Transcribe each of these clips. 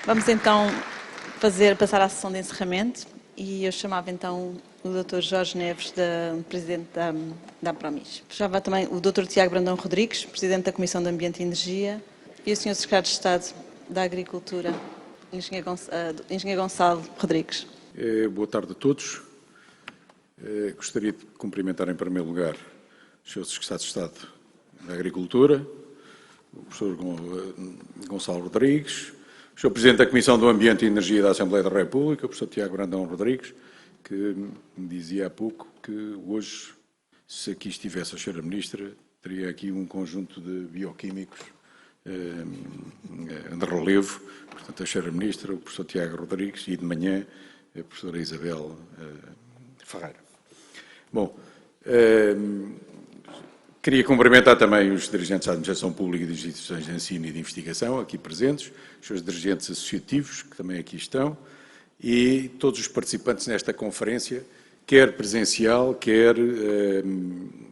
Vamos então passar à sessão de encerramento e eu chamava então o Dr. Jorge Neves, Presidente da Apromis. Chamava também o Dr. Tiago Brandão Rodrigues, Presidente da Comissão de Ambiente e Energia, e o Sr. Secretário de Estado da Agricultura, Engenheiro Gonçalo Rodrigues. Boa tarde a todos. Gostaria de cumprimentar em primeiro lugar o Sr. Secretário de Estado da Agricultura, o professor Gonçalo Rodrigues, o Sr. Presidente da Comissão do Ambiente e Energia da Assembleia da República, o professor Tiago Brandão Rodrigues, que me dizia há pouco que hoje, se aqui estivesse a Sra. Ministra, teria aqui um conjunto de bioquímicos de relevo, portanto, a Sra. Ministra, o professor Tiago Rodrigues e de manhã a professora Isabel Ferreira. Bom, queria cumprimentar também os dirigentes da Administração Pública e das instituições de ensino e de investigação aqui presentes, os seus dirigentes associativos, que também aqui estão, e todos os participantes nesta conferência, quer presencial, quer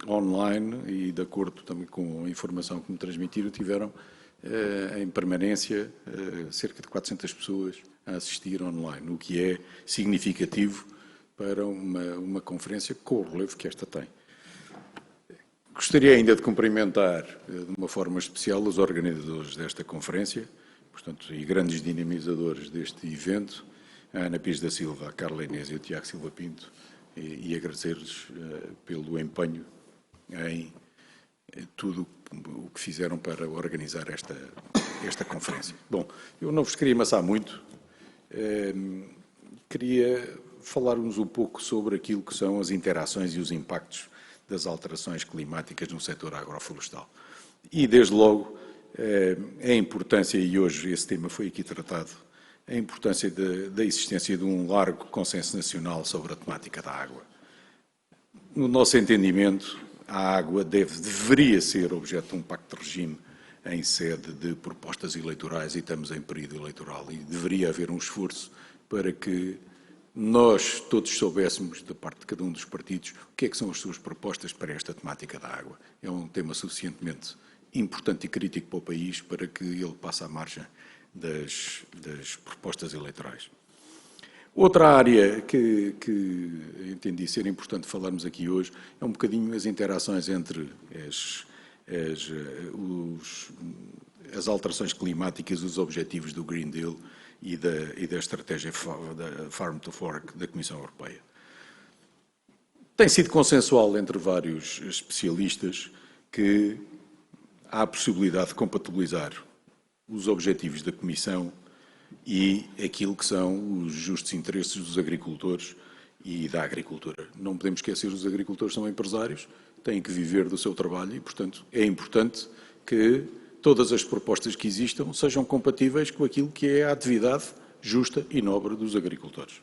online, e de acordo também com a informação que me transmitiram, tiveram em permanência cerca de 400 pessoas a assistir online, o que é significativo para uma conferência com o relevo que esta tem. Gostaria ainda de cumprimentar de uma forma especial os organizadores desta conferência, portanto, e grandes dinamizadores deste evento, a Ana Pires da Silva, a Carla Inês e o Tiago Silva Pinto, e agradecer-lhes pelo empenho em tudo o que fizeram para organizar esta conferência. Bom, eu não vos queria amassar muito, queria falar-vos um pouco sobre aquilo que são as interações e os impactos das alterações climáticas no setor agroflorestal. E, desde logo, a importância, e hoje esse tema foi aqui tratado, a importância da existência de um largo consenso nacional sobre a temática da água. No nosso entendimento, a água deveria ser objeto de um pacto de regime em sede de propostas eleitorais, e estamos em período eleitoral, e deveria haver um esforço para que nós todos soubéssemos, da parte de cada um dos partidos, o que é que são as suas propostas para esta temática da água. É um tema suficientemente importante e crítico para o país para que ele passe à margem das propostas eleitorais. Outra área que entendi ser importante falarmos aqui hoje é um bocadinho as interações entre as alterações climáticas, os objetivos do Green Deal e da estratégia da Farm to Fork da Comissão Europeia. Tem sido consensual entre vários especialistas que há a possibilidade de compatibilizar os objetivos da Comissão e aquilo que são os justos interesses dos agricultores e da agricultura. Não podemos esquecer que os agricultores são empresários, têm que viver do seu trabalho e, portanto, é importante que todas as propostas que existam sejam compatíveis com aquilo que é a atividade justa e nobre dos agricultores.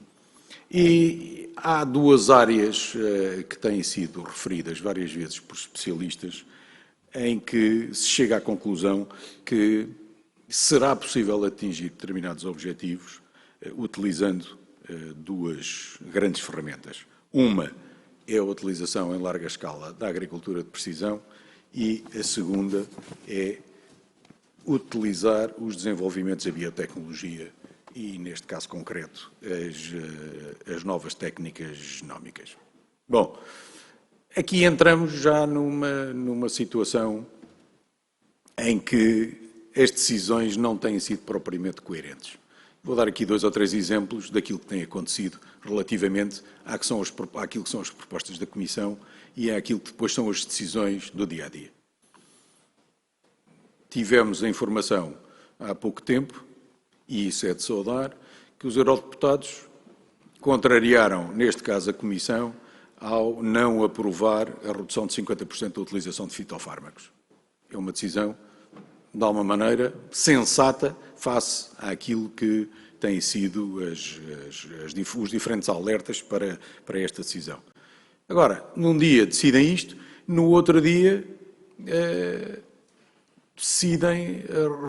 E há duas áreas que têm sido referidas várias vezes por especialistas em que se chega à conclusão que será possível atingir determinados objetivos utilizando duas grandes ferramentas. Uma é a utilização em larga escala da agricultura de precisão e a segunda é utilizar os desenvolvimentos da biotecnologia e, neste caso concreto, as novas técnicas genómicas. Bom, aqui entramos já numa situação em que as decisões não têm sido propriamente coerentes. Vou dar aqui 2 ou 3 exemplos daquilo que tem acontecido relativamente àquilo que são as propostas da Comissão e àquilo que depois são as decisões do dia-a-dia. Tivemos a informação há pouco tempo, e isso é de saudar, que os eurodeputados contrariaram, neste caso a Comissão, ao não aprovar a redução de 50% da utilização de fitofármacos. É uma decisão, de alguma maneira, sensata face àquilo que têm sido os diferentes alertas para esta decisão. Agora, num dia decidem isto, no outro dia decidem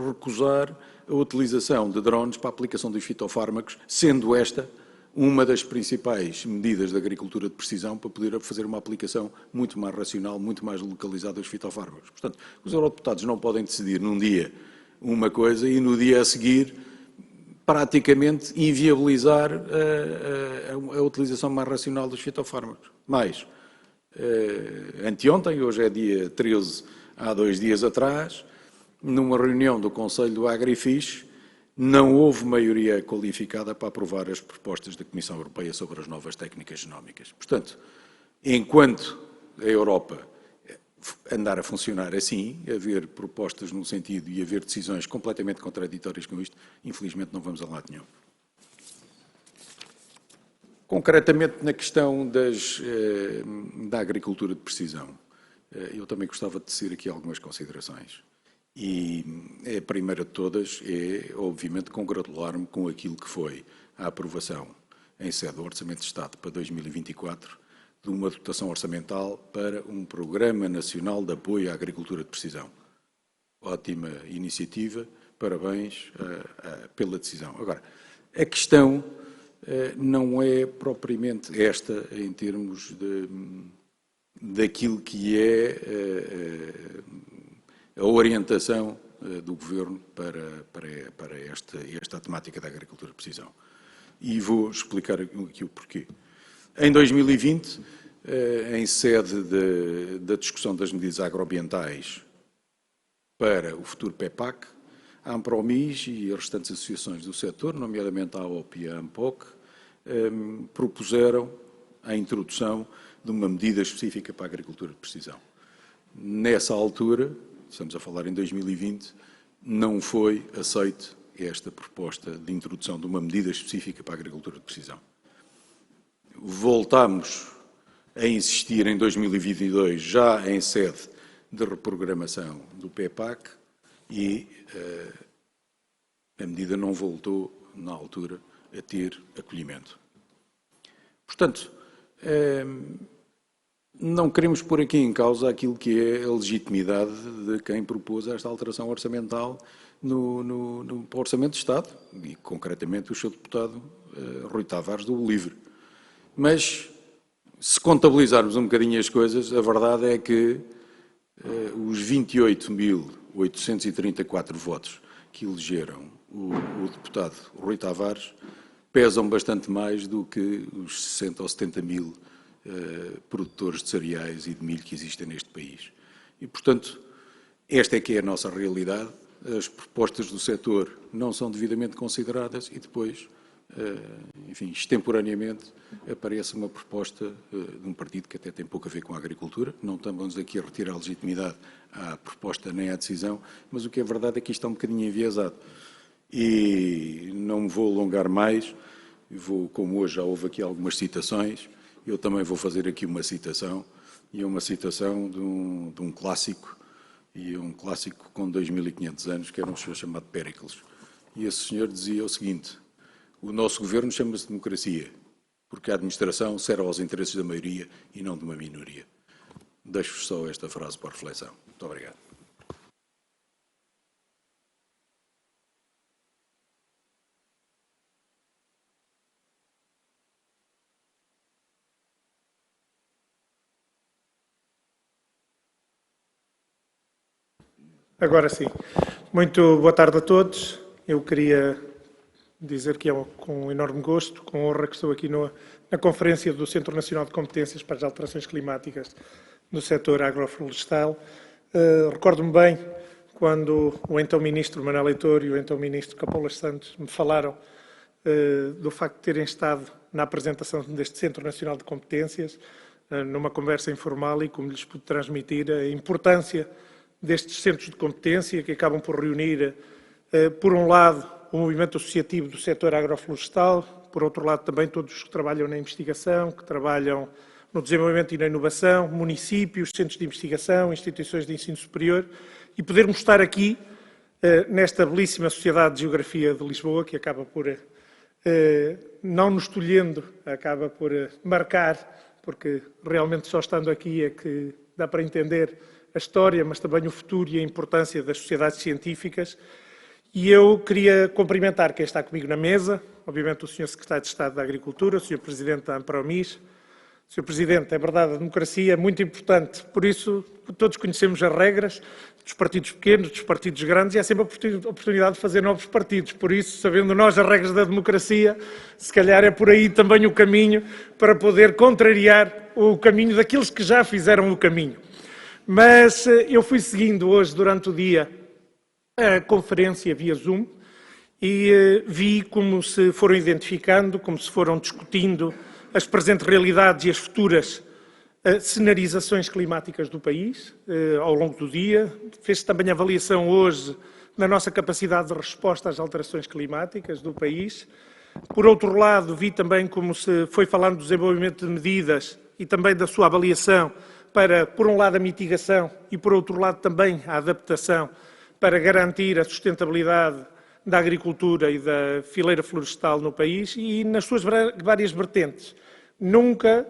recusar a utilização de drones para a aplicação dos fitofármacos, sendo esta uma das principais medidas da agricultura de precisão para poder fazer uma aplicação muito mais racional, muito mais localizada dos fitofármacos. Portanto, os eurodeputados não podem decidir num dia uma coisa e no dia a seguir praticamente inviabilizar a utilização mais racional dos fitofármacos. Mais, anteontem, hoje é dia 13, há 2 dias atrás, numa reunião do Conselho do Agrifish, não houve maioria qualificada para aprovar as propostas da Comissão Europeia sobre as novas técnicas genómicas. Portanto, enquanto a Europa andar a funcionar assim, haver propostas no sentido e haver decisões completamente contraditórias com isto, infelizmente não vamos a lado nenhum. Concretamente na questão da agricultura de precisão, eu também gostava de tecer aqui algumas considerações. E a primeira de todas é, obviamente, congratular-me com aquilo que foi a aprovação em sede do Orçamento de Estado para 2024 de uma dotação orçamental para um Programa Nacional de Apoio à Agricultura de Precisão. Ótima iniciativa, parabéns pela decisão. Agora, a questão não é propriamente esta em termos daquilo que é a orientação do Governo para esta temática da agricultura de precisão. E vou explicar aqui o porquê. Em 2020, em sede da discussão das medidas agroambientais para o futuro PEPAC, a Ampromis e as restantes associações do setor, nomeadamente a AOP e a AMPOC, propuseram a introdução de uma medida específica para a agricultura de precisão. Nessa altura, estamos a falar em 2020, não foi aceite esta proposta de introdução de uma medida específica para a agricultura de precisão. Voltámos a insistir em 2022, já em sede de reprogramação do PEPAC, e a medida não voltou, na altura, a ter acolhimento. Portanto, não queremos pôr aqui em causa aquilo que é a legitimidade de quem propôs esta alteração orçamental no Orçamento de Estado, e concretamente o seu deputado Rui Tavares do Livre. Mas, se contabilizarmos um bocadinho as coisas, a verdade é que os 28.834 votos que elegeram o deputado Rui Tavares pesam bastante mais do que os 60 ou 70 mil produtores de cereais e de milho que existem neste país. E, portanto, esta é que é a nossa realidade. As propostas do setor não são devidamente consideradas e depois, enfim, extemporaneamente, aparece uma proposta de um partido que até tem pouco a ver com a agricultura. Não estamos aqui a retirar a legitimidade à proposta nem à decisão, mas o que é verdade é que isto está um bocadinho enviesado. E não me vou alongar mais, como hoje já houve aqui algumas citações, eu também vou fazer aqui uma citação, e é uma citação de um clássico, e um clássico com 2.500 anos, que era um senhor chamado Péricles. E esse senhor dizia o seguinte: o nosso governo chama-se democracia, porque a administração serve aos interesses da maioria e não de uma minoria. Deixo-vos só esta frase para reflexão. Muito obrigado. Agora sim. Muito boa tarde a todos. Eu queria dizer que é com enorme gosto, com honra, que estou aqui na Conferência do Centro Nacional de Competências para as Alterações Climáticas no setor agroflorestal. Recordo-me bem quando o então Ministro Manuel Leitor e o então Ministro Capolas Santos me falaram do facto de terem estado na apresentação deste Centro Nacional de Competências, numa conversa informal, e como lhes pude transmitir a importância destes centros de competência, que acabam por reunir, por um lado, o movimento associativo do setor agroflorestal, por outro lado também todos os que trabalham na investigação, que trabalham no desenvolvimento e na inovação, municípios, centros de investigação, instituições de ensino superior, e podermos estar aqui, nesta belíssima Sociedade de Geografia de Lisboa, que acaba por, não nos tolhendo, acaba por marcar, porque realmente só estando aqui é que dá para entender a história, mas também o futuro e a importância das sociedades científicas. E eu queria cumprimentar quem está comigo na mesa, obviamente o Sr. Secretário de Estado da Agricultura, o Sr. Presidente da Ampromis, o Sr. Presidente, é verdade, a democracia é muito importante, por isso todos conhecemos as regras dos partidos pequenos, dos partidos grandes, e há sempre a oportunidade de fazer novos partidos. Por isso, sabendo nós as regras da democracia, se calhar é por aí também o caminho para poder contrariar o caminho daqueles que já fizeram o caminho. Mas eu fui seguindo hoje, durante o dia, a conferência via Zoom e vi como se foram identificando, como se foram discutindo as presentes realidades e as futuras cenarizações climáticas do país ao longo do dia. Fez-se também avaliação hoje na nossa capacidade de resposta às alterações climáticas do país. Por outro lado, vi também como se foi falando do desenvolvimento de medidas e também da sua avaliação para, por um lado, a mitigação e, por outro lado, também a adaptação para garantir a sustentabilidade da agricultura e da fileira florestal no país e nas suas várias vertentes. Nunca,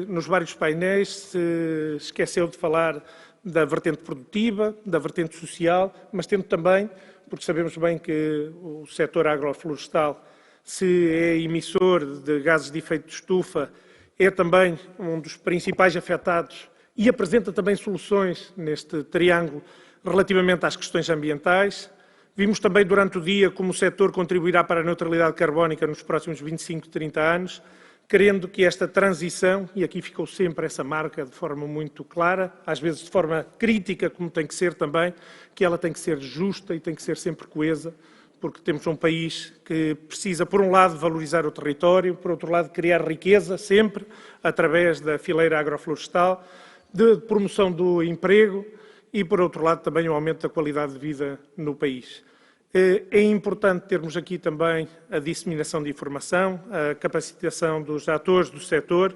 nos vários painéis, se esqueceu de falar da vertente produtiva, da vertente social, mas tendo também, porque sabemos bem que o setor agroflorestal, se é emissor de gases de efeito de estufa, é também um dos principais afetados e apresenta também soluções neste triângulo relativamente às questões ambientais. Vimos também durante o dia como o setor contribuirá para a neutralidade carbónica nos próximos 25, 30 anos, querendo que esta transição, e aqui ficou sempre essa marca de forma muito clara, às vezes de forma crítica, como tem que ser também, que ela tem que ser justa e tem que ser sempre coesa, porque temos um país que precisa, por um lado, valorizar o território, por outro lado, criar riqueza, sempre, através da fileira agroflorestal, de promoção do emprego e, por outro lado, também o aumento da qualidade de vida no país. É importante termos aqui também a disseminação de informação, a capacitação dos atores do setor.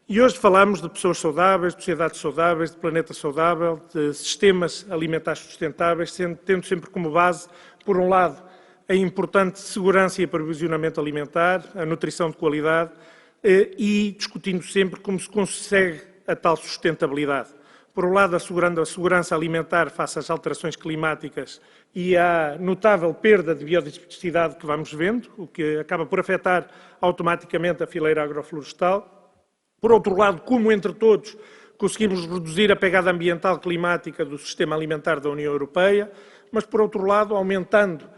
E hoje falamos de pessoas saudáveis, de sociedades saudáveis, de planeta saudável, de sistemas alimentares sustentáveis, tendo sempre como base, por um lado, a importante segurança e aprovisionamento alimentar, a nutrição de qualidade e discutindo sempre como se consegue a tal sustentabilidade. Por um lado, assegurando a segurança alimentar face às alterações climáticas e à notável perda de biodiversidade que vamos vendo, o que acaba por afetar automaticamente a fileira agroflorestal. Por outro lado, como entre todos conseguimos reduzir a pegada ambiental climática do sistema alimentar da União Europeia, mas por outro lado, aumentando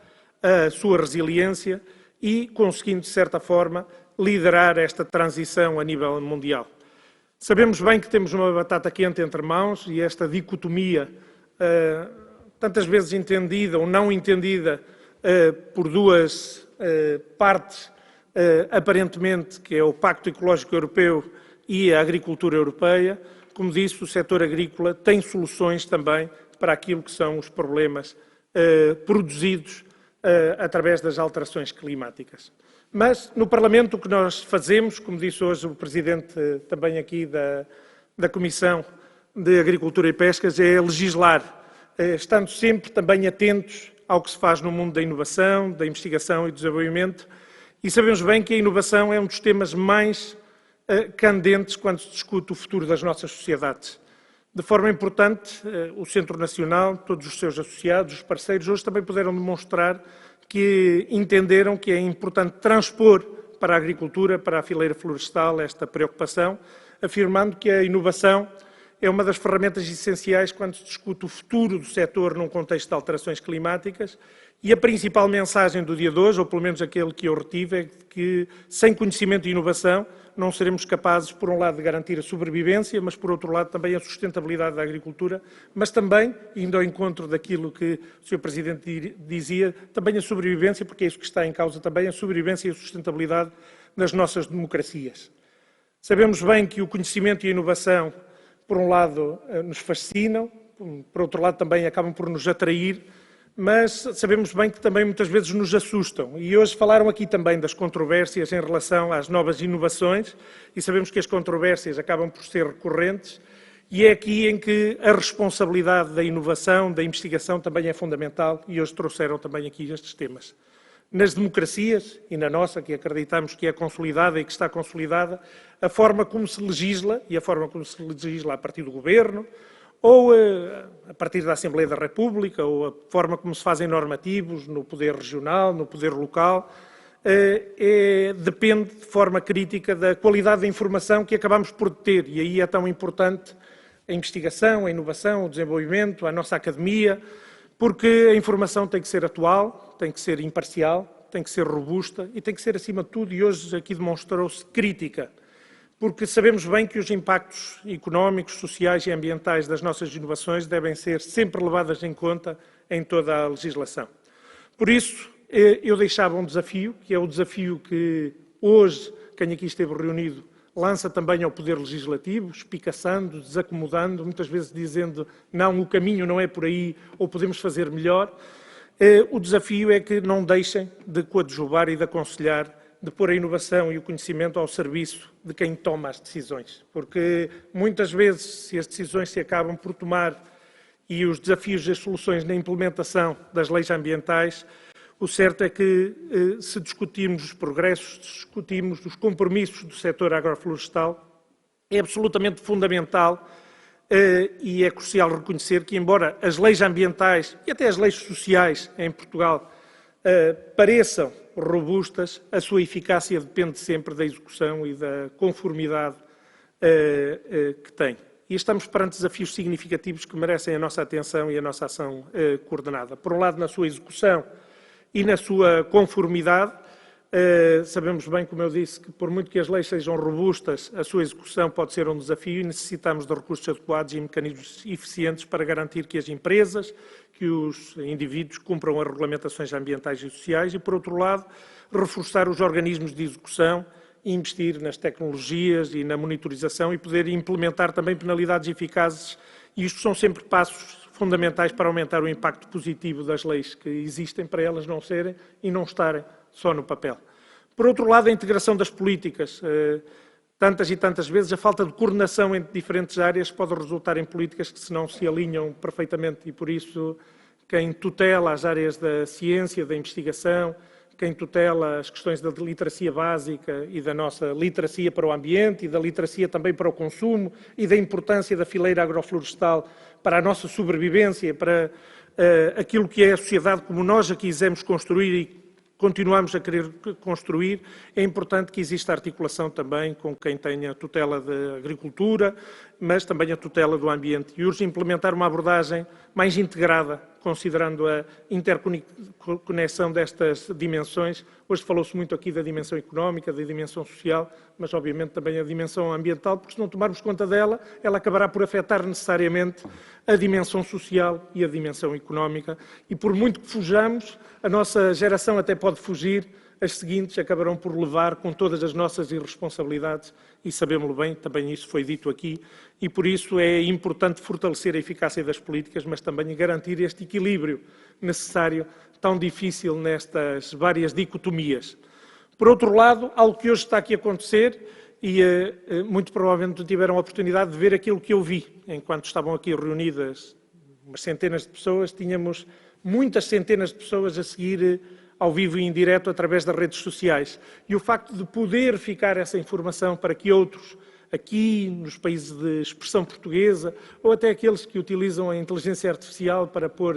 a sua resiliência e conseguindo, de certa forma, liderar esta transição a nível mundial. Sabemos bem que temos uma batata quente entre mãos e esta dicotomia, tantas vezes entendida ou não entendida por duas partes, aparentemente, que é o Pacto Ecológico Europeu e a agricultura europeia. Como disse, o setor agrícola tem soluções também para aquilo que são os problemas produzidos através das alterações climáticas. Mas, no Parlamento, o que nós fazemos, como disse hoje o Presidente também aqui da Comissão de Agricultura e Pescas, é legislar, estando sempre também atentos ao que se faz no mundo da inovação, da investigação e do desenvolvimento. E sabemos bem que a inovação é um dos temas mais candentes quando se discute o futuro das nossas sociedades. De forma importante, o Centro Nacional, todos os seus associados, os parceiros, hoje também puderam demonstrar que entenderam que é importante transpor para a agricultura, para a fileira florestal, esta preocupação, afirmando que a inovação é uma das ferramentas essenciais quando se discute o futuro do setor num contexto de alterações climáticas. E a principal mensagem do dia de hoje, ou pelo menos aquele que eu retive, é que sem conhecimento e inovação não seremos capazes, por um lado, de garantir a sobrevivência, mas, por outro lado, também a sustentabilidade da agricultura, mas também, indo ao encontro daquilo que o Sr. Presidente dizia, também a sobrevivência, porque é isso que está em causa também, a sobrevivência e a sustentabilidade das nossas democracias. Sabemos bem que o conhecimento e a inovação, por um lado, nos fascinam, por outro lado, também acabam por nos atrair, mas sabemos bem que também muitas vezes nos assustam. E hoje falaram aqui também das controvérsias em relação às novas inovações e sabemos que as controvérsias acabam por ser recorrentes e é aqui em que a responsabilidade da inovação, da investigação também é fundamental e hoje trouxeram também aqui estes temas. Nas democracias, e na nossa, que acreditamos que é consolidada e que está consolidada, a forma como se legisla, e a forma como se legisla a partir do Governo, ou a partir da Assembleia da República, ou a forma como se fazem normativos no poder regional, no poder local, depende de forma crítica da qualidade da informação que acabamos por ter. E aí é tão importante a investigação, a inovação, o desenvolvimento, a nossa academia, porque a informação tem que ser atual, tem que ser imparcial, tem que ser robusta e tem que ser, acima de tudo, e hoje aqui demonstrou-se, crítica. Porque sabemos bem que os impactos económicos, sociais e ambientais das nossas inovações devem ser sempre levadas em conta em toda a legislação. Por isso, eu deixava um desafio, que é o desafio que hoje, quem aqui esteve reunido, lança também ao Poder Legislativo, espicaçando, desacomodando, muitas vezes dizendo não, o caminho não é por aí, ou podemos fazer melhor. O desafio é que não deixem de coadjuvar e de aconselhar, de pôr a inovação e o conhecimento ao serviço de quem toma as decisões. Porque muitas vezes, se as decisões se acabam por tomar e os desafios e as soluções na implementação das leis ambientais, o certo é que, se discutirmos os progressos, discutirmos os compromissos do setor agroflorestal, é absolutamente fundamental e é crucial reconhecer que, embora as leis ambientais e até as leis sociais em Portugal pareçam robustas, a sua eficácia depende sempre da execução e da conformidade que tem. E estamos perante desafios significativos que merecem a nossa atenção e a nossa ação coordenada. Por um lado, na sua execução e na sua conformidade. Sabemos bem, como eu disse, que por muito que as leis sejam robustas, a sua execução pode ser um desafio e necessitamos de recursos adequados e mecanismos eficientes para garantir que as empresas, que os indivíduos cumpram as regulamentações ambientais e sociais e, por outro lado, reforçar os organismos de execução, investir nas tecnologias e na monitorização e poder implementar também penalidades eficazes. E isto são sempre passos fundamentais para aumentar o impacto positivo das leis que existem, para elas não serem e não estarem só no papel. Por outro lado, a integração das políticas. Tantas e tantas vezes a falta de coordenação entre diferentes áreas pode resultar em políticas que não se alinham perfeitamente e, por isso, quem tutela as áreas da ciência, da investigação, quem tutela as questões da literacia básica e da nossa literacia para o ambiente e da literacia também para o consumo e da importância da fileira agroflorestal para a nossa sobrevivência, para aquilo que é a sociedade como nós a quisemos construir e continuamos a querer construir, é importante que exista articulação também com quem tenha a tutela da agricultura, mas também a tutela do ambiente. E urge implementar uma abordagem mais integrada, considerando a interconexão destas dimensões. Hoje falou-se muito aqui da dimensão económica, da dimensão social, mas obviamente também a dimensão ambiental, porque se não tomarmos conta dela, ela acabará por afetar necessariamente a dimensão social e a dimensão económica. E por muito que fujamos, a nossa geração até pode fugir, as seguintes acabarão por levar com todas as nossas irresponsabilidades e sabemos-lo bem, também isso foi dito aqui, e por isso é importante fortalecer a eficácia das políticas, mas também garantir este equilíbrio necessário, tão difícil nestas várias dicotomias. Por outro lado, algo que hoje está aqui a acontecer, e muito provavelmente tiveram a oportunidade de ver aquilo que eu vi, enquanto estavam aqui reunidas umas centenas de pessoas, tínhamos muitas centenas de pessoas a seguir ao vivo e em direto através das redes sociais. E o facto de poder ficar essa informação para que outros, aqui nos países de expressão portuguesa, ou até aqueles que utilizam a inteligência artificial para pôr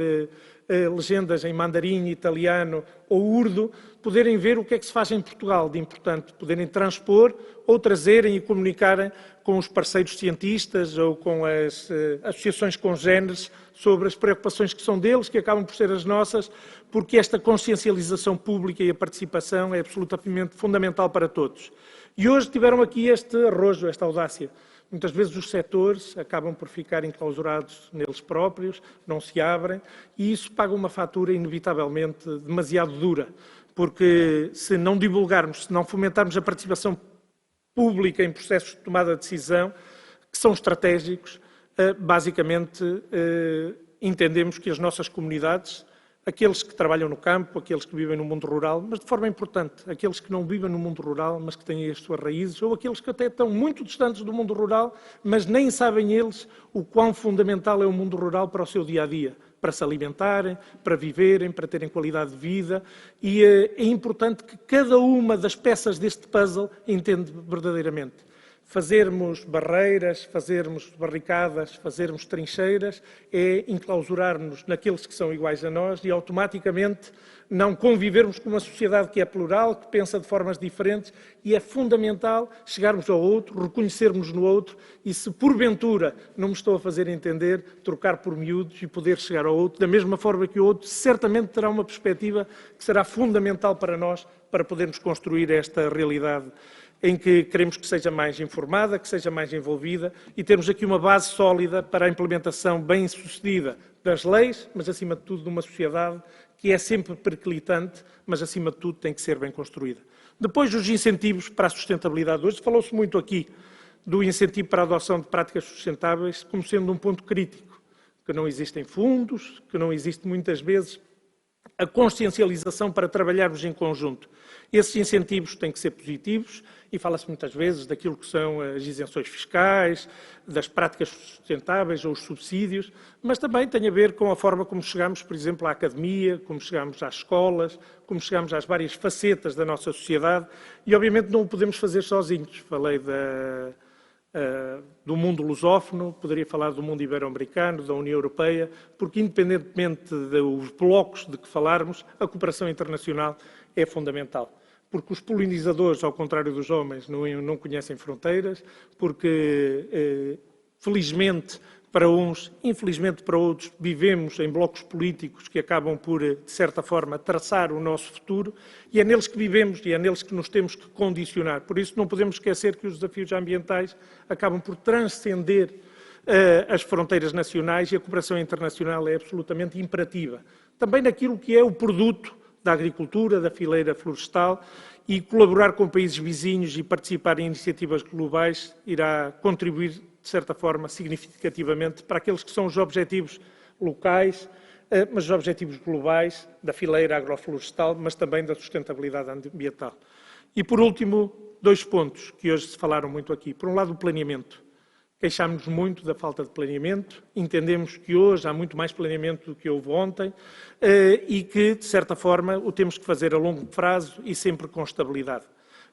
legendas em mandarim, italiano ou urdu, poderem ver o que é que se faz em Portugal de importante, poderem transpor ou trazerem e comunicarem com os parceiros cientistas ou com as associações congêneres sobre as preocupações que são deles, que acabam por ser as nossas, porque esta consciencialização pública e a participação é absolutamente fundamental para todos. E hoje tiveram aqui este arrojo, esta audácia. Muitas vezes os setores acabam por ficar enclausurados neles próprios, não se abrem, e isso paga uma fatura inevitavelmente demasiado dura, porque se não divulgarmos, se não fomentarmos a participação pública em processos de tomada de decisão, que são estratégicos, basicamente entendemos que as nossas comunidades, aqueles que trabalham no campo, aqueles que vivem no mundo rural, mas de forma importante, aqueles que não vivem no mundo rural, mas que têm as suas raízes, ou aqueles que até estão muito distantes do mundo rural, mas nem sabem eles o quão fundamental é o mundo rural para o seu dia-a-dia, para se alimentarem, para viverem, para terem qualidade de vida, e é importante que cada uma das peças deste puzzle entenda verdadeiramente. Fazermos barreiras, fazermos barricadas, fazermos trincheiras é enclausurar-nos naqueles que são iguais a nós e automaticamente não convivermos com uma sociedade que é plural, que pensa de formas diferentes, e é fundamental chegarmos ao outro, reconhecermos no outro e, se porventura não me estou a fazer entender, trocar por miúdos e poder chegar ao outro, da mesma forma que o outro certamente terá uma perspectiva que será fundamental para nós, para podermos construir esta realidade em que queremos que seja mais informada, que seja mais envolvida e termos aqui uma base sólida para a implementação bem-sucedida das leis, mas acima de tudo de uma sociedade que é sempre periclitante, mas acima de tudo tem que ser bem construída. Depois, os incentivos para a sustentabilidade. Hoje falou-se muito aqui do incentivo para a adoção de práticas sustentáveis como sendo um ponto crítico, que não existem fundos, que não existe muitas vezes a consciencialização para trabalharmos em conjunto. Esses incentivos têm que ser positivos e fala-se muitas vezes daquilo que são as isenções fiscais, das práticas sustentáveis ou os subsídios, mas também tem a ver com a forma como chegamos, por exemplo, à academia, como chegamos às escolas, como chegamos às várias facetas da nossa sociedade e, obviamente, não o podemos fazer sozinhos. Falei do mundo lusófono, poderia falar do mundo ibero-americano, da União Europeia, porque, independentemente dos blocos de que falarmos, a cooperação internacional é fundamental. Porque os polinizadores, ao contrário dos homens, não conhecem fronteiras, porque, felizmente para uns, infelizmente para outros, vivemos em blocos políticos que acabam por, de certa forma, traçar o nosso futuro, e é neles que vivemos e é neles que nos temos que condicionar. Por isso não podemos esquecer que os desafios ambientais acabam por transcender as fronteiras nacionais e a cooperação internacional é absolutamente imperativa. Também naquilo que é o produto da agricultura, da fileira florestal, e colaborar com países vizinhos e participar em iniciativas globais irá contribuir, de certa forma, significativamente para aqueles que são os objetivos locais, mas os objetivos globais da fileira agroflorestal, mas também da sustentabilidade ambiental. E, por último, 2 pontos que hoje se falaram muito aqui. Por um lado, o planeamento. Queixámos-nos muito da falta de planeamento, entendemos que hoje há muito mais planeamento do que houve ontem e que, de certa forma, o temos que fazer a longo prazo e sempre com estabilidade.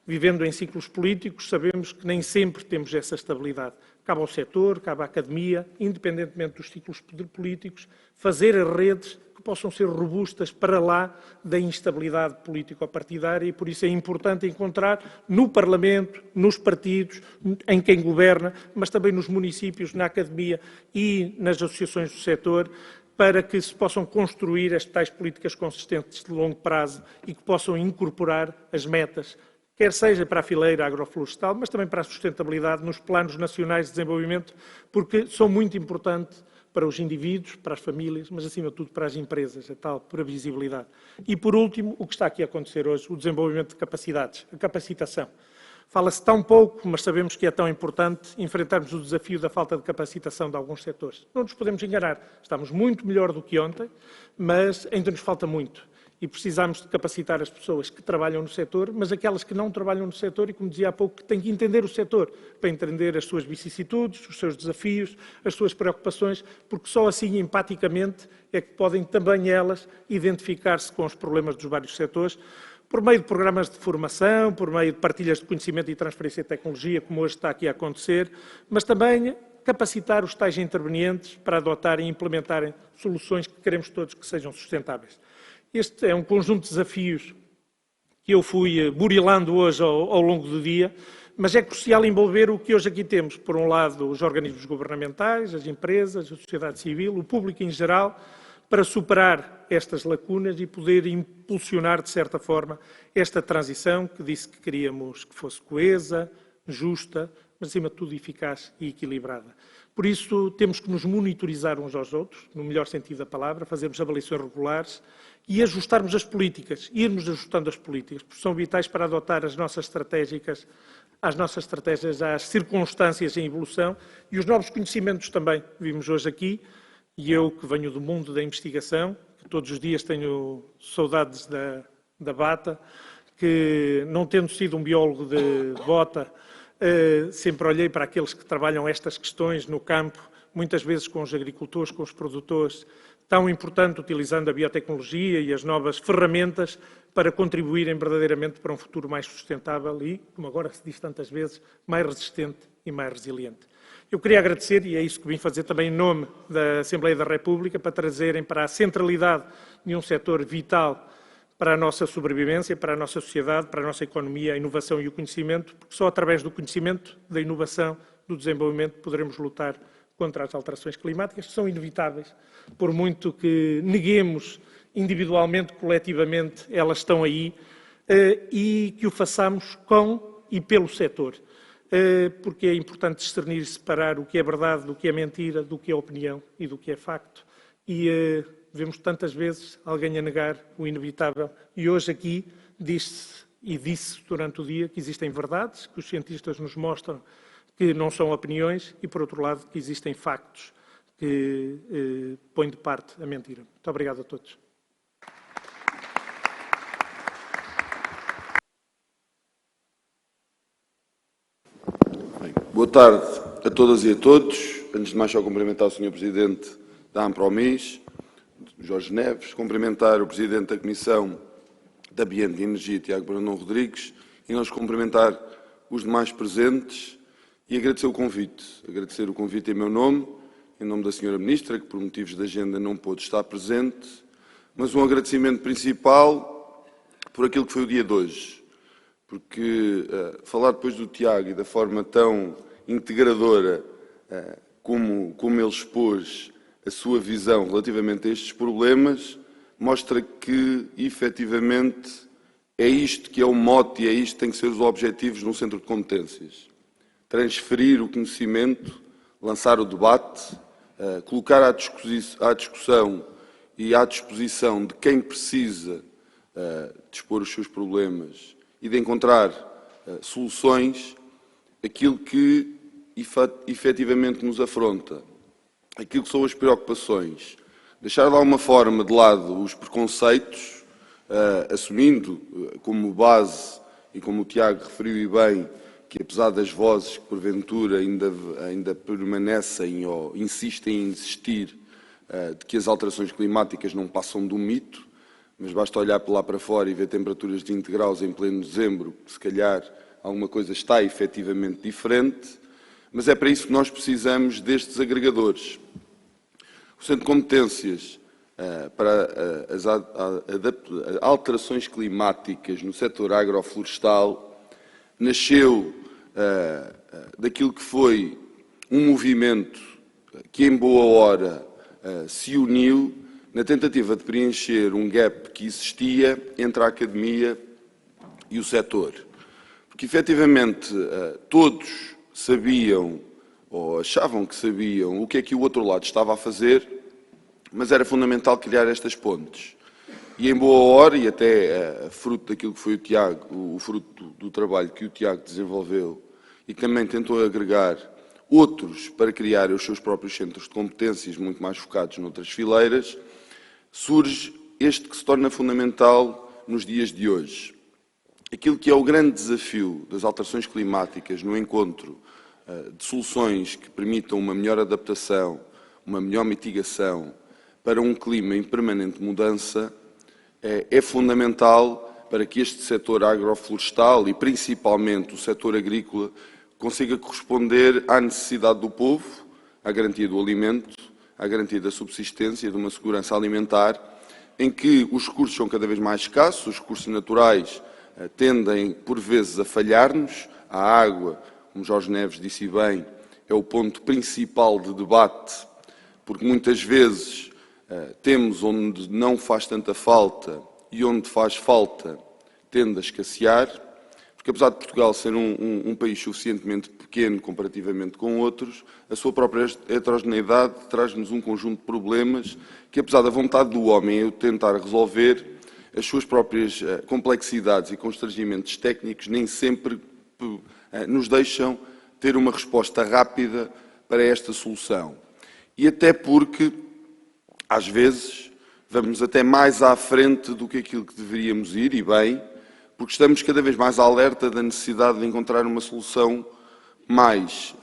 Vivendo em ciclos políticos, sabemos que nem sempre temos essa estabilidade. Cabe ao setor, cabe à academia, independentemente dos ciclos políticos, fazer as redes que possam ser robustas para lá da instabilidade político-partidária e, por isso, é importante encontrar no Parlamento, nos partidos, em quem governa, mas também nos municípios, na academia e nas associações do setor, para que se possam construir as tais políticas consistentes de longo prazo e que possam incorporar as metas, quer seja para a fileira agroflorestal, mas também para a sustentabilidade nos planos nacionais de desenvolvimento, porque são muito importantes para os indivíduos, para as famílias, mas acima de tudo para as empresas, a tal previsibilidade. E por último, o que está aqui a acontecer hoje, o desenvolvimento de capacidades, a capacitação. Fala-se tão pouco, mas sabemos que é tão importante enfrentarmos o desafio da falta de capacitação de alguns setores. Não nos podemos enganar, estamos muito melhor do que ontem, mas ainda nos falta muito. E precisamos de capacitar as pessoas que trabalham no setor, mas aquelas que não trabalham no setor e, como dizia há pouco, que têm que entender o setor para entender as suas vicissitudes, os seus desafios, as suas preocupações, porque só assim, empaticamente, é que podem também elas identificar-se com os problemas dos vários setores, por meio de programas de formação, por meio de partilhas de conhecimento e transferência de tecnologia, como hoje está aqui a acontecer, mas também capacitar os tais intervenientes para adotarem e implementarem soluções que queremos todos que sejam sustentáveis. Este é um conjunto de desafios que eu fui burilando hoje ao longo do dia, mas é crucial envolver o que hoje aqui temos. Por um lado, os organismos governamentais, as empresas, a sociedade civil, o público em geral, para superar estas lacunas e poder impulsionar, de certa forma, esta transição que disse que queríamos que fosse coesa, justa, mas, acima de tudo, eficaz e equilibrada. Por isso, temos que nos monitorizar uns aos outros, no melhor sentido da palavra, fazermos avaliações regulares e ajustarmos as políticas, irmos ajustando as políticas, porque são vitais para adotar as nossas estratégias às circunstâncias em evolução e os novos conhecimentos também. Vimos hoje aqui, e eu que venho do mundo da investigação, que todos os dias tenho saudades da bata, que não tendo sido um biólogo de bota, sempre olhei para aqueles que trabalham estas questões no campo, muitas vezes com os agricultores, com os produtores, tão importante, utilizando a biotecnologia e as novas ferramentas para contribuírem verdadeiramente para um futuro mais sustentável e, como agora se diz tantas vezes, mais resistente e mais resiliente. Eu queria agradecer, e é isso que vim fazer também em nome da Assembleia da República, para trazerem para a centralidade de um setor vital para a nossa sobrevivência, para a nossa sociedade, para a nossa economia, a inovação e o conhecimento, porque só através do conhecimento, da inovação, do desenvolvimento, poderemos lutar contra as alterações climáticas, que são inevitáveis, por muito que neguemos individualmente, coletivamente, elas estão aí, e que o façamos com e pelo setor, porque é importante discernir e separar o que é verdade do que é mentira, do que é opinião e do que é facto. E vemos tantas vezes alguém a negar o inevitável. E hoje aqui disse durante o dia que existem verdades, que os cientistas nos mostram que não são opiniões e, por outro lado, que existem factos que põem de parte a mentira. Muito obrigado a todos. Bem, boa tarde a todas e a todos. Antes de mais, só cumprimentar o Sr. Presidente da AMPROMIS, Jorge Neves, cumprimentar o Presidente da Comissão de Ambiente e Energia, Tiago Brandão Rodrigues, e nós cumprimentar os demais presentes e agradecer o convite. Agradecer o convite em meu nome, em nome da Sra. Ministra, que por motivos de agenda não pôde estar presente, mas um agradecimento principal por aquilo que foi o dia de hoje. Porque falar depois do Tiago e da forma tão integradora como ele expôs a sua visão relativamente a estes problemas, mostra que, efetivamente, é isto que é o mote e é isto que tem que ser os objetivos de um centro de competências. Transferir o conhecimento, lançar o debate, colocar à discussão e à disposição de quem precisa de expor os seus problemas e de encontrar soluções, aquilo que efetivamente nos afronta, aquilo que são as preocupações, deixar de alguma forma de lado os preconceitos, assumindo como base, e como o Tiago referiu e bem, que apesar das vozes que porventura ainda permanecem ou insistem em insistir de que as alterações climáticas não passam de um mito, mas basta olhar para lá para fora e ver temperaturas de 20 graus em pleno dezembro, que se calhar alguma coisa está efetivamente diferente, mas é para isso que nós precisamos destes agregadores. O Centro de Competências para as alterações climáticas no setor agroflorestal nasceu daquilo que foi um movimento que, em boa hora, se uniu na tentativa de preencher um gap que existia entre a academia e o setor. Porque, efetivamente, todos sabiam, ou achavam que sabiam, o que é que o outro lado estava a fazer, mas era fundamental criar estas pontes. E em boa hora, e até fruto daquilo que foi o Tiago, o fruto do trabalho que o Tiago desenvolveu e que também tentou agregar outros para criar os seus próprios centros de competências muito mais focados noutras fileiras, surge este que se torna fundamental nos dias de hoje. Aquilo que é o grande desafio das alterações climáticas no encontro de soluções que permitam uma melhor adaptação, uma melhor mitigação para um clima em permanente mudança, é fundamental para que este setor agroflorestal e principalmente o setor agrícola consiga corresponder à necessidade do povo, à garantia do alimento, à garantia da subsistência, de uma segurança alimentar, em que os recursos são cada vez mais escassos, os recursos naturais tendem, por vezes, a falhar-nos. A água, como Jorge Neves disse bem, é o ponto principal de debate, porque muitas vezes temos onde não faz tanta falta e onde faz falta tende a escassear, porque apesar de Portugal ser um país suficientemente pequeno comparativamente com outros, a sua própria heterogeneidade traz-nos um conjunto de problemas que, apesar da vontade do homem em tentar resolver, as suas próprias complexidades e constrangimentos técnicos nem sempre nos deixam ter uma resposta rápida para esta solução. E até porque, às vezes, vamos até mais à frente do que aquilo que deveríamos ir, e bem, porque estamos cada vez mais alerta da necessidade de encontrar uma solução mais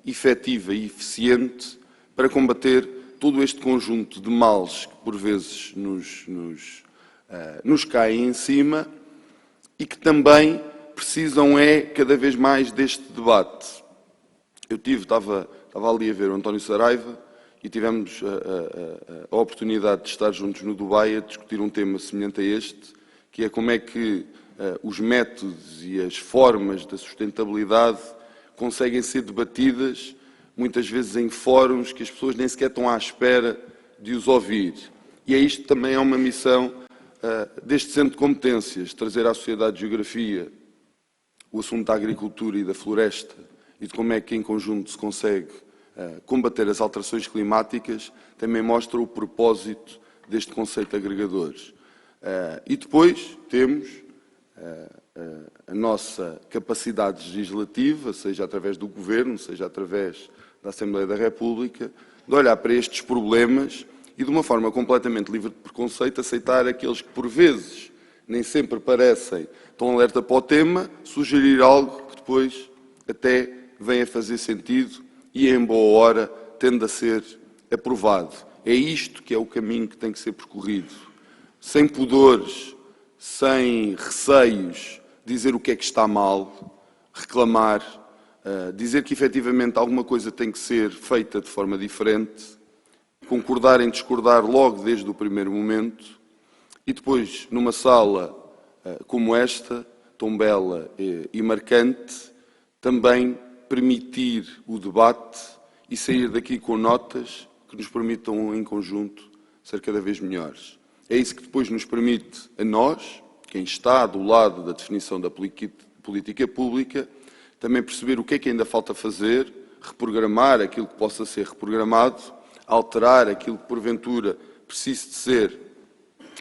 efetiva e eficiente para combater todo este conjunto de males que, por vezes, nos caem em cima e que também precisam cada vez mais deste debate. Eu estava ali a ver o António Saraiva e tivemos a oportunidade de estar juntos no Dubai a discutir um tema semelhante a este, que é como é que os métodos e as formas da sustentabilidade conseguem ser debatidas, muitas vezes em fóruns que as pessoas nem sequer estão à espera de os ouvir. E isto também é uma missão deste Centro de Competências, trazer à sociedade de geografia o assunto da agricultura e da floresta e de como é que em conjunto se consegue combater as alterações climáticas, também mostra o propósito deste conceito agregador. E depois temos a nossa capacidade legislativa, seja através do Governo, seja através da Assembleia da República, de olhar para estes problemas e, de uma forma completamente livre de preconceito, aceitar aqueles que, por vezes, nem sempre parecem tão alerta para o tema, sugerir algo que depois até venha a fazer sentido e, em boa hora, tende a ser aprovado. É isto que é o caminho que tem que ser percorrido. Sem pudores, sem receios, dizer o que é que está mal, reclamar, dizer que efetivamente alguma coisa tem que ser feita de forma diferente, concordar em discordar logo desde o primeiro momento e depois, numa sala como esta, tão bela e marcante, também permitir o debate e sair daqui com notas que nos permitam, em conjunto, ser cada vez melhores. É isso que depois nos permite a nós, quem está do lado da definição da política pública, também perceber o que é que ainda falta fazer, reprogramar aquilo que possa ser reprogramado, alterar aquilo que porventura precise de ser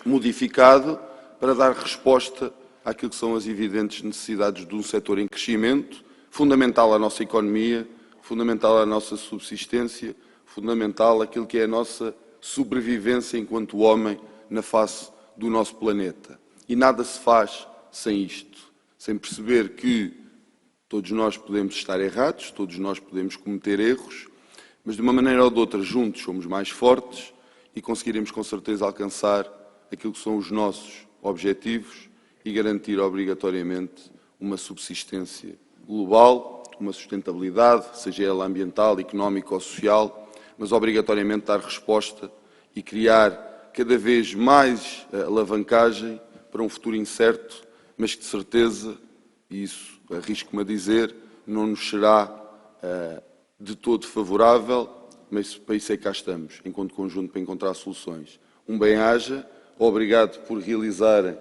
modificado para dar resposta àquilo que são as evidentes necessidades de um setor em crescimento, fundamental à nossa economia, fundamental à nossa subsistência, fundamental àquilo que é a nossa sobrevivência enquanto homem na face do nosso planeta. E nada se faz sem isto, sem perceber que todos nós podemos estar errados, todos nós podemos cometer erros, mas de uma maneira ou de outra, juntos somos mais fortes e conseguiremos com certeza alcançar aquilo que são os nossos objetivos e garantir obrigatoriamente uma subsistência global, uma sustentabilidade, seja ela ambiental, económica ou social, mas obrigatoriamente dar resposta e criar cada vez mais alavancagem para um futuro incerto, mas que de certeza, e isso arrisco-me a dizer, não nos será de todo favorável, mas para isso é que cá estamos, enquanto conjunto, para encontrar soluções. Um bem-aja, obrigado por realizarem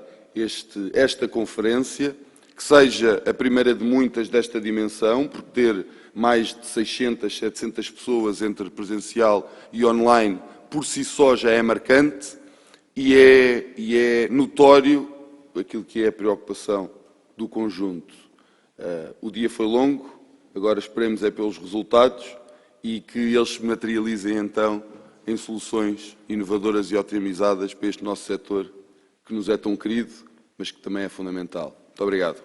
esta conferência, que seja a primeira de muitas desta dimensão, porque ter mais de 600, 700 pessoas entre presencial e online, por si só já é marcante e é notório aquilo que é a preocupação do conjunto. O dia foi longo, agora esperemos pelos resultados e que eles se materializem então em soluções inovadoras e otimizadas para este nosso setor que nos é tão querido, mas que também é fundamental. Muito obrigado.